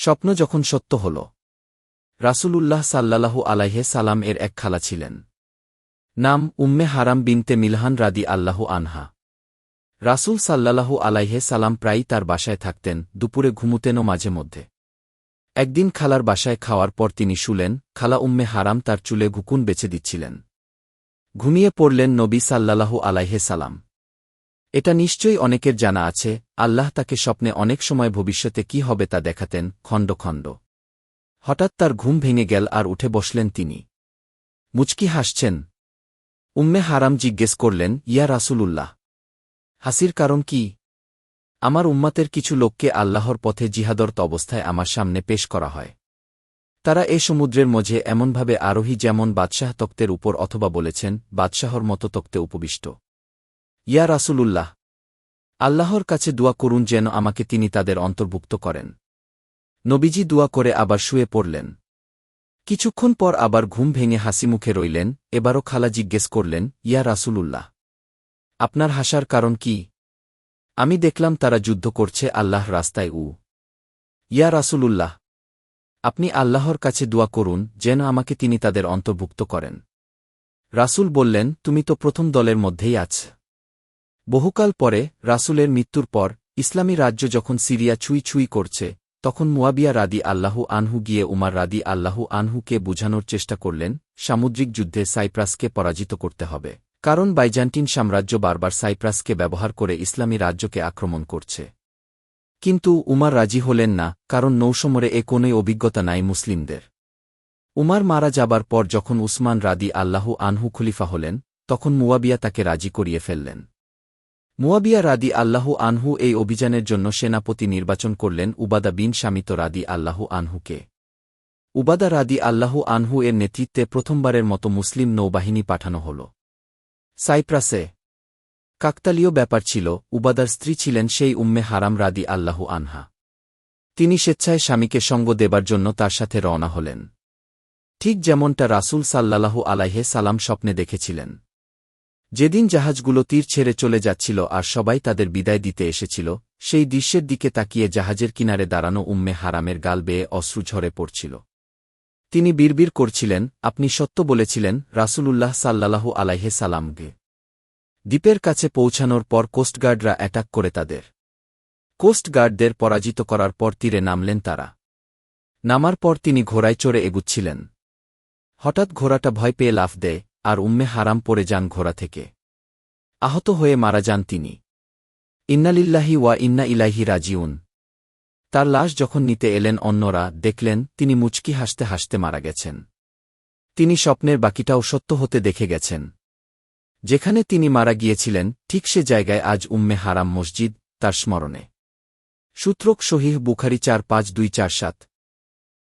স্বপ্ন যখন সত্য হল। রাসূলুল্লাহ সাল্লাল্লাহু আলাইহি সাল্লাম এর এক খালা ছিলেন। নাম উম্মে হারাম বিনতে মিলহান রাদিয়াল্লাহু আনহা। রাসূল সাল্লাল্লাহু আলাইহি সাল্লাম প্রায়ই তার বাসায় থাকতেন, দুপুরে ঘুমুতেনও মাঝে মধ্যে। একদিন খালার বাসায় খাওয়ার পর তিনি শুলেন, খালা উম্মে হারাম তার চুলে ঘুকুন বেছে দিচ্ছিলেন। ঘুমিয়ে পড়লেন নবী সাল্লাল্লাহু আলাইহি সাল্লাম। এটা নিশ্চয়ই অনেকের জানা আছে, আল্লাহ তাকে স্বপ্নে অনেক সময় ভবিষ্যতে কি হবে তা দেখাতেন, খণ্ড খণ্ড। হঠাৎ তার ঘুম ভেঙে গেল আর উঠে বসলেন তিনি। মুচকি হাসছেন। উম্মে হারাম জিজ্ঞেস করলেন, ইয়া রাসূলুল্লাহ, হাসির কারণ কি? আমার উম্মাতের কিছু লোককে আল্লাহর পথে জিহাদরত অবস্থায় আমার সামনে পেশ করা হয়। তারা এ সমুদ্রের মাঝে এমনভাবে আরোহী যেমন বাদশাহ তক্তের উপর, অথবা বলেছেন বাদশাহর মতো তক্তে উপবিষ্ট। ইয়া রাসূলুল্লাহ, আল্লাহর কাছে দোয়া করুন যেন আমাকে তিনি তাদের অন্তর্ভুক্ত করেন। নবীজি দোয়া করে আবার শুয়ে পড়লেন। কিছুক্ষণ পর আবার ঘুম ভেঙে হাসিমুখে রইলেন। এবারও খালা জিজ্ঞেস করলেন, ইয়া রাসূলুল্লাহ, আপনার হাসার কারণ কি? আমি দেখলাম তারা যুদ্ধ করছে আল্লাহর রাস্তায়। ইয়া রাসূলুল্লাহ, আপনি আল্লাহর কাছে দোয়া করুন যেন আমাকে তিনি তাদের অন্তর্ভুক্ত করেন। রাসূল বললেন, তুমি তো প্রথম দলের মধ্যেই আছ। বহুকাল পরে, রাসূলের মৃত্যুর পর, ইসলামী রাজ্য যখন সিরিয়া ছুঁই ছুঁই করছে, তখন মুয়াবিয়া রাদি আল্লাহু আনহু গিয়ে উমার রাদি আল্লাহু আনহুকে বুঝানোর চেষ্টা করলেন সামুদ্রিক যুদ্ধে সাইপ্রাসকে পরাজিত করতে হবে, কারণ বাইজান্টিন সাম্রাজ্য বারবার সাইপ্রাসকে ব্যবহার করে ইসলামী রাজ্যকে আক্রমণ করছে। কিন্তু উমার রাজি হলেন না, কারণ নৌসমরে এ কোনই অভিজ্ঞতা নাই মুসলিমদের। উমার মারা যাবার পর যখন উসমান রাদি আল্লাহু আনহু খলিফা হলেন, তখন মুয়াবিয়া তাকে রাজি করিয়ে ফেললেন। মুয়াবিয়া রাদি আল্লাহু আনহু এই অভিযানের জন্য সেনাপতি নির্বাচন করলেন উবাদা বিন শামিত রাদি আল্লাহু আনহুকে। উবাদা রাদি আল্লাহু আনহু এর নেতৃত্বে প্রথমবারের মতো মুসলিম নৌবাহিনী পাঠানো হল সাইপ্রাসে। কাকতালীয় ব্যাপার ছিল, উবাদার স্ত্রী ছিলেন সেই উম্মে হারাম রাদি আল্লাহু আনহা। তিনি স্বেচ্ছায় স্বামীকে সঙ্গ দেবার জন্য তার সাথে রওনা হলেন, ঠিক যেমনটা রাসূল সাল্লাল্লাহু আলাইহি সাল্লাম স্বপ্নে দেখেছিলেন। যেদিন জাহাজগুলো তীর ছেড়ে চলে যাচ্ছিল আর সবাই তাদের বিদায় দিতে এসেছিল, সেই দৃশ্যের দিকে তাকিয়ে জাহাজের কিনারে দাঁড়ানো উম্মে হারামের গাল বেয়ে অশ্রু ঝরে পড়ছিল। তিনি বিড়বিড় করছিলেন, আপনি সত্য বলেছিলেন রাসূলুল্লাহ সাল্লাল্লাহু আলাইহি সাল্লামকে। দ্বীপের কাছে পৌঁছানোর পর কোস্টগার্ডরা অ্যাটাক করে তাদের। কোস্টগার্ডদের পরাজিত করার পর তীরে নামলেন তারা। নামার পর তিনি ঘোড়ায় চড়ে এগুচ্ছিলেন। হঠাৎ ঘোড়াটা ভয় পেয়ে লাফ দেয়, আর উম্মে হারাম পড়ে যান ঘোড়া থেকে। আহত হয়ে মারা যান তিনি। ইন্নালিল্লাহি ওয়া ইন্না ইলাইহি রাজিউন। তার লাশ যখন নিতে এলেন অন্যরা, দেখলেন তিনি মুচকি হাসতে হাসতে মারা গেছেন। তিনি স্বপ্নের বাকিটাও সত্য হতে দেখে গেছেন। যেখানে তিনি মারা গিয়েছিলেন, ঠিক সে জায়গায় আজ উম্মে হারাম মসজিদ, তার স্মরণে। সূত্রক সহিহ বুখারী ৪৫২৪৭।